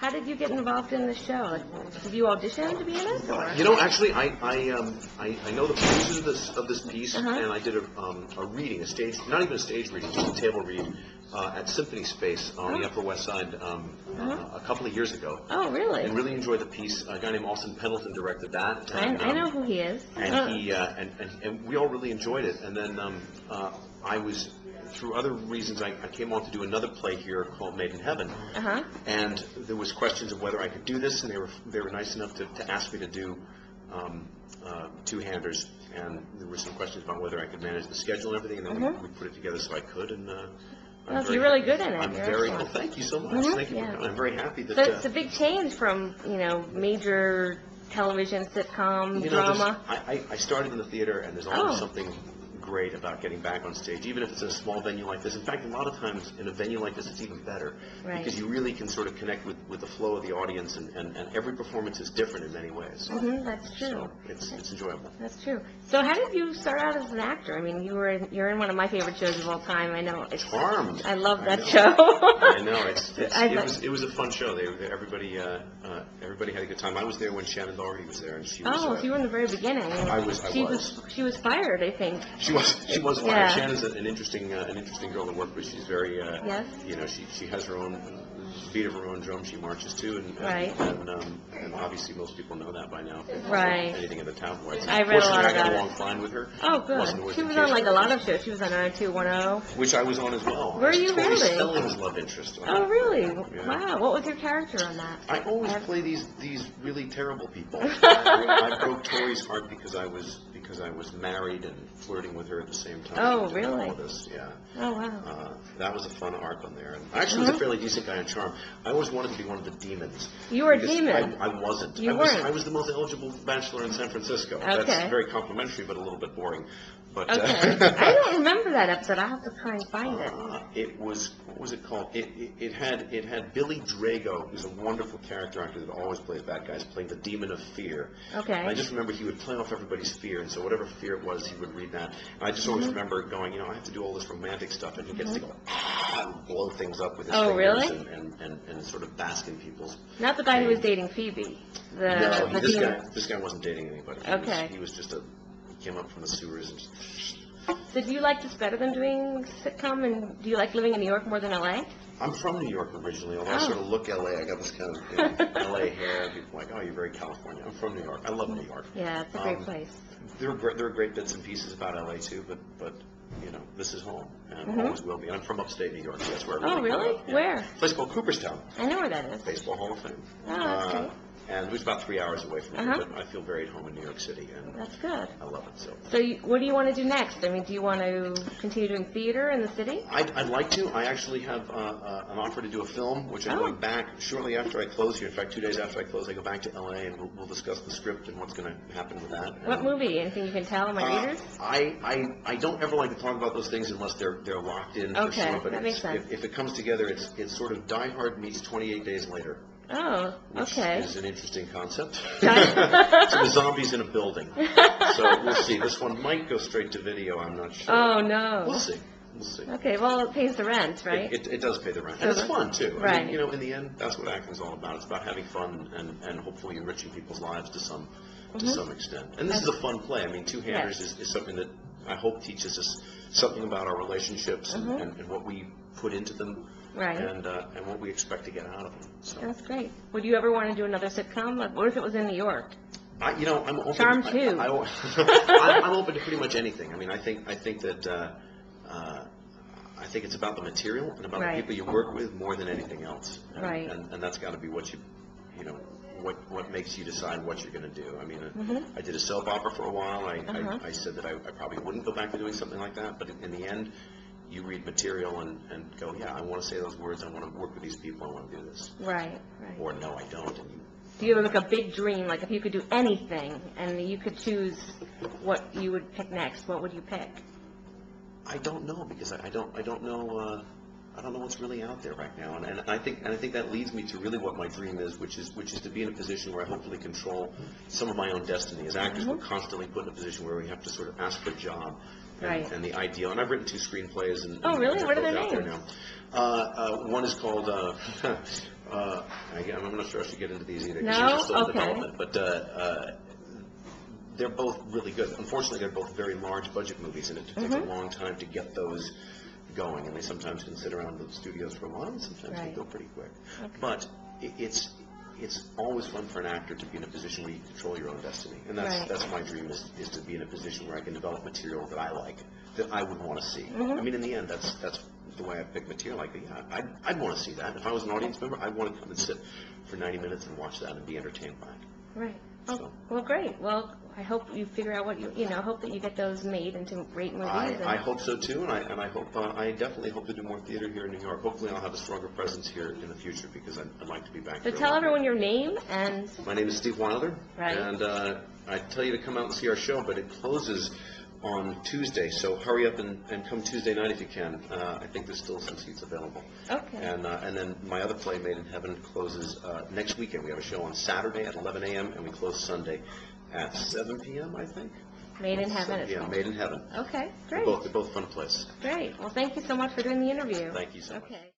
How did you get involved in the show? Like, did you audition to be in it? Or? You know, actually, I know the producers of this piece, and I did a reading, a stage, not even a stage reading, just a table read at Symphony Space on the Upper West Side a couple of years ago. Oh, really? And really enjoyed the piece. A guy named Austin Pendleton directed that. And, I know who he is. And we all really enjoyed it. And then I was, through other reasons, I came on to do another play here called Made in Heaven. And there was questions of whether I could do this, and they were nice enough to ask me to do two-handers. And there were some questions about whether I could manage the schedule and everything, and then we put it together so I could. And you're really good in it. I'm very well. Thank you so much. Thank you. I'm very happy that. So it's a big change from major television sitcom drama. I started in the theater, and there's always something great about getting back on stage, even if it's in a small venue like this. In fact, a lot of times in a venue like this, it's even better because you really can sort of connect with the flow of the audience, and every performance is different in many ways. That's true. So it's enjoyable. That's true. So how did you start out as an actor? I mean, you're in one of my favorite shows of all time. I know. It's Charmed. I love that show. I know. It was a fun show. Everybody had a good time. I was there when Shannon Doherty was there, and she was. So you were in the very beginning. I was. She was fired, I think. She was fired. Shannon's an interesting girl to work with. She's very, she has her own beat of her own drum she marches to, and obviously most people know that by now. Anything in the tabloids. I read a lot about it. I got along fine with her. Oh, good. She was on like a lot of shows. She was on 90210. Which I was on as well. Were you really? Stelling's love interest. Oh, really? Yeah. Wow. What was your character on that? I always play these really terrible people. I broke Tori's heart because I was married and flirting with her at the same time. Oh, really? All this, yeah. Oh, wow. That was a fun arc on there. And I actually was a fairly decent guy on Charm. I always wanted to be one of the demons. You were a demon? I wasn't. You weren't? I was the most eligible bachelor in San Francisco. Okay. That's very complimentary, but a little bit boring. But, okay. I don't remember that episode. I'll have to try and find it. It was, what was it called? It had Billy Drago, who's a wonderful character actor that always plays bad guys, playing the demon of fear. Okay. And I just remember he would play off everybody's fear, and so whatever fear it was, he would read that. And I just always remember going, I have to do all this romantic stuff, and he gets to go and blow things up with his fingers really? and sort of bask in people's Not the guy who was dating Phoebe. No, this guy wasn't dating anybody. He was just he came up from the sewers and So do you like this better than doing sitcom, and do you like living in New York more than LA? I'm from New York originally, although I sort of look LA. I got this kind of LA hair. People are like, oh, you're very California. I'm from New York. I love New York. Yeah, it's a great place. There are great bits and pieces about LA too, but this is home, and always will be. I'm from upstate New York. So that's where I really grew up. Where? A place called Cooperstown. I know where that is. Baseball Hall of Fame. Oh, that's great. And it was about 3 hours away from here, but I feel very at home in New York City, and that's good. I love it. So what do you want to do next? I mean, do you want to continue doing theater in the city? I'd like to. I actually have an offer to do a film, which I'm going back shortly after I close here. In fact, 2 days after I close, I go back to LA, and we'll discuss the script and what's going to happen with that. What movie? Anything you can tell my readers? I don't ever like to talk about those things unless they're locked in. Okay, for sure, but that makes sense. If it comes together, it's sort of Die Hard meets 28 Days Later. Oh, okay. Which is an interesting concept. So the zombies in a building. So we'll see. This one might go straight to video. I'm not sure. Oh, no. We'll see. Okay, well, it pays the rent, right? It does pay the rent. And it's fun, too. Right. I mean, in the end, that's what acting's all about. It's about having fun and hopefully enriching people's lives to some extent. And this is a fun play. I mean, Two-Handers is something that I hope teaches us something about our relationships and what we put into them. Right. And what we expect to get out of them. So. That's great. Would you ever want to do another sitcom? Like, what if it was in New York? I'm open. Charmed too. I'm open to pretty much anything. I mean, I think that I think it's about the material and about the people you work with more than anything else. Right. And that's got to be what what makes you decide what you're going to do. I mean, I did a soap opera for a while. I said that I probably wouldn't go back to doing something like that, but in the end, you read material and go, yeah, I want to say those words, I want to work with these people, I want to do this. Right. Or no, I don't. Do you have like a big dream, like if you could do anything and you could choose what you would pick next, what would you pick? I don't know, because I don't know what's really out there right now, and I think that leads me to really what my dream is, which is to be in a position where I hopefully control some of my own destiny. As actors, we're constantly put in a position where we have to sort of ask for a job, Right. and the ideal. And I've written 2 screenplays. And, Oh, really? they're What are both their out there names? now. One is called, I'm not sure I should get into these either, because No? these are still in Okay. development. But they're both really good. Unfortunately, they're both very large budget movies, and it takes a long time to get those going. And they sometimes can sit around the studios for a while, and sometimes they Right. go pretty quick. But it's always fun for an actor to be in a position where you control your own destiny, and Right. that's my dream, is to be in a position where I can develop material that I like, that I would want to see. I mean, in the end, that's the way I pick material. Like, yeah, I'd want to see that. If I was an audience member, I'd want to come and sit for 90 minutes and watch that and be entertained by it. Right. Oh, So. well, great. Well, I hope you figure out what hope that you get those made into great movies. I hope so too, and I hope I definitely hope to do more theater here in New York. Hopefully, I'll have a stronger presence here in the future, because I'd like to be back So here. tell everyone your name and... My name is Steve Wilder, Right. and I tell you to come out and see our show, but it closes on Tuesday, so hurry up and come Tuesday night if you can. I think there's still some seats available. Okay. And then my other play, Made in Heaven, closes next weekend. We have a show on Saturday at 11 a.m., and we close Sunday at 7 p.m., I think. Made in Heaven. it's Yeah, called. Made in Heaven. Okay, great. They're both fun plays. Great. Well, thank you so much for doing the interview. Thank you so much. Okay.